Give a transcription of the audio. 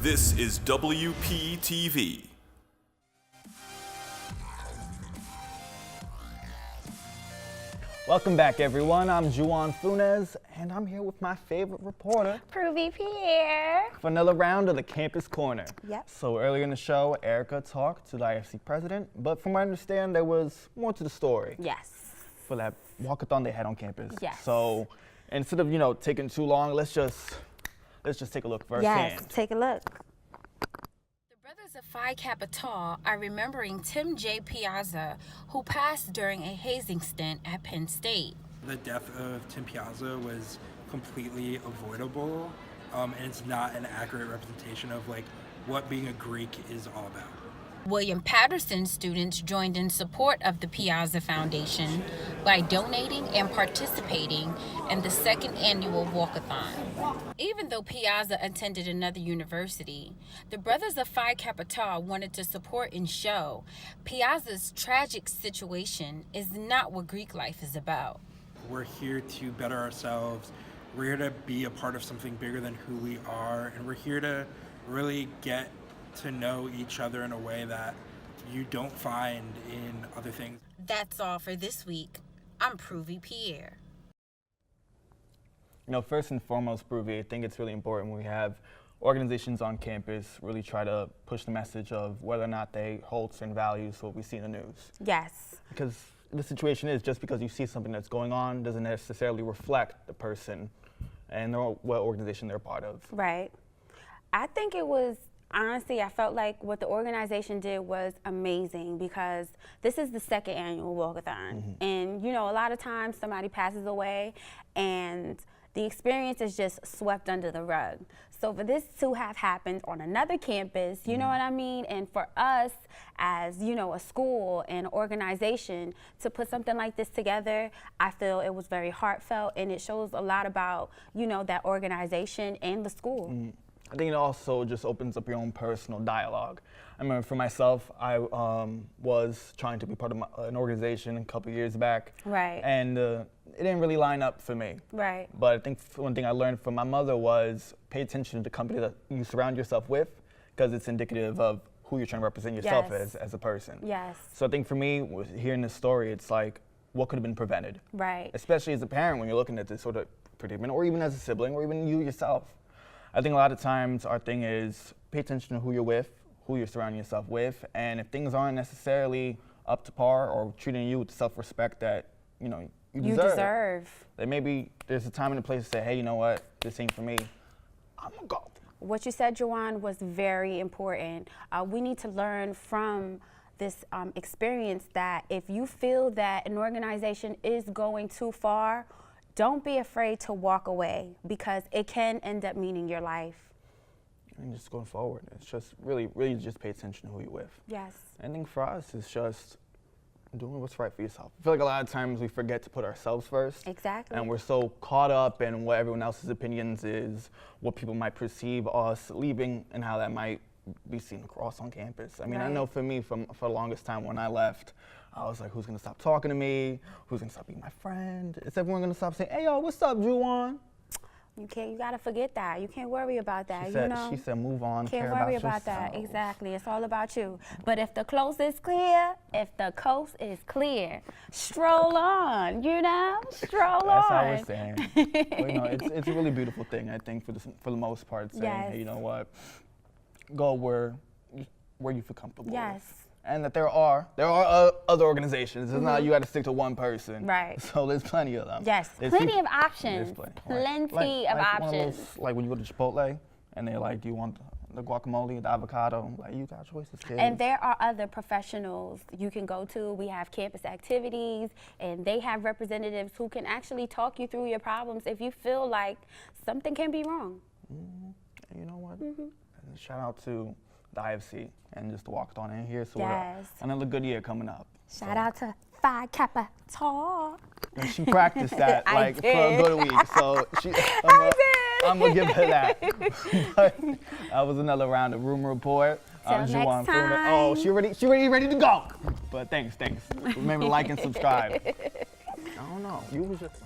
This is WPTV. Welcome back, everyone. I'm Juwon, and I'm here with my favorite reporter, Pruvi Pierre. for another round of the Campus Corner. Yep. So earlier in the show, Erica talked to the IFC president, but from what I understand, there was more to the story. Yes. For that walkathon they had on campus. Yes. So instead of taking too long, let's just take a look firsthand. Yes, take a look. The brothers of Phi Kappa Tau are remembering Tim J. Piazza, who passed during a hazing stint at Penn State. The death of Tim Piazza was completely avoidable, and it's not an accurate representation of what being a Greek is all about. William Patterson students joined in support of the Piazza Foundation by donating and participating in the second annual Walk-A-Thon. Even though Piazza attended another university, the brothers of Phi Kappa Tau wanted to support and show Piazza's tragic situation is not what Greek life is about. We're here to better ourselves. We're here to be a part of something bigger than who we are, and we're here to really get to know each other in a way that you don't find in other things. That's all for this week. I'm Pruvi Pierre. First and foremost, Pruvi, I think it's really important when we have organizations on campus really try to push the message of whether or not they hold certain values, what we see in the news. Yes. Because the situation is just because you see something that's going on doesn't necessarily reflect the person and what organization they're part of. Right. I think it was, honestly, I felt like what the organization did was amazing because this is the second annual Walkathon. And, a lot of times somebody passes away and the experience is just swept under the rug. So for this to have happened on another campus, you know what I mean? And for us as, a school and organization to put something like this together, I feel it was very heartfelt and it shows a lot about, that organization and the school. I think it also just opens up your own personal dialogue. I remember for myself, I was trying to be part of an organization a couple years back. Right. And it didn't really line up for me. Right. But I think one thing I learned from my mother was pay attention to the company that you surround yourself with because it's indicative of who you're trying to represent yourself as a person. Yes. So I think for me, hearing this story, it's like, what could have been prevented? Right. Especially as a parent when you're looking at this sort of predicament, or even as a sibling, or even you yourself. I think a lot of times our thing is pay attention to who you're with, who you're surrounding yourself with, and if things aren't necessarily up to par or treating you with the self-respect that you deserve, then maybe there's a time and a place to say, hey, you know what, this ain't for me. I'm gonna go. What you said, Juwon, was very important. We need to learn from this experience that if you feel that an organization is going too far, don't be afraid to walk away because it can end up meaning your life. And just going forward, it's just really just pay attention to who you're with. Yes. I think for us, it's just doing what's right for yourself. I feel like a lot of times we forget to put ourselves first. Exactly. And we're so caught up in what everyone else's opinions is, what people might perceive us leaving, and how that might be seen across on campus. I mean, I know for me, for the longest time when I left, I was like, who's gonna stop talking to me? Who's gonna stop being my friend? Is everyone gonna stop saying, hey, yo, what's up, Juwon? You gotta forget that. You can't worry about that, She said, move on, Can't care worry about about that, yourself. exactly. It's all about you. But if the coast is clear, stroll on, stroll That's on. how we're saying. But, it's a really beautiful thing, I think, for the most part, saying, hey, you know what, go where you feel comfortable Yes. with. And that there are other organizations. It's not you got to stick to one person. Right. So there's plenty of them. Yes, plenty of options. Plenty of options. Like when you go to Chipotle and they're like, do you want the guacamole, the avocado? Like, you got choices, kid. And there are other professionals you can go to. We have campus activities, and they have representatives who can actually talk you through your problems if you feel like something can be wrong. And you know what? And shout out to the IFC and just the Walkathon in here. So another good year coming up. Shout out to Phi Kappa Tau. And she practiced that for a good week. So I'm gonna give her that. But that was another round of Room Report. Till next time. Oh, she already ready to go. But thanks. Remember to like and subscribe. I don't know. You was just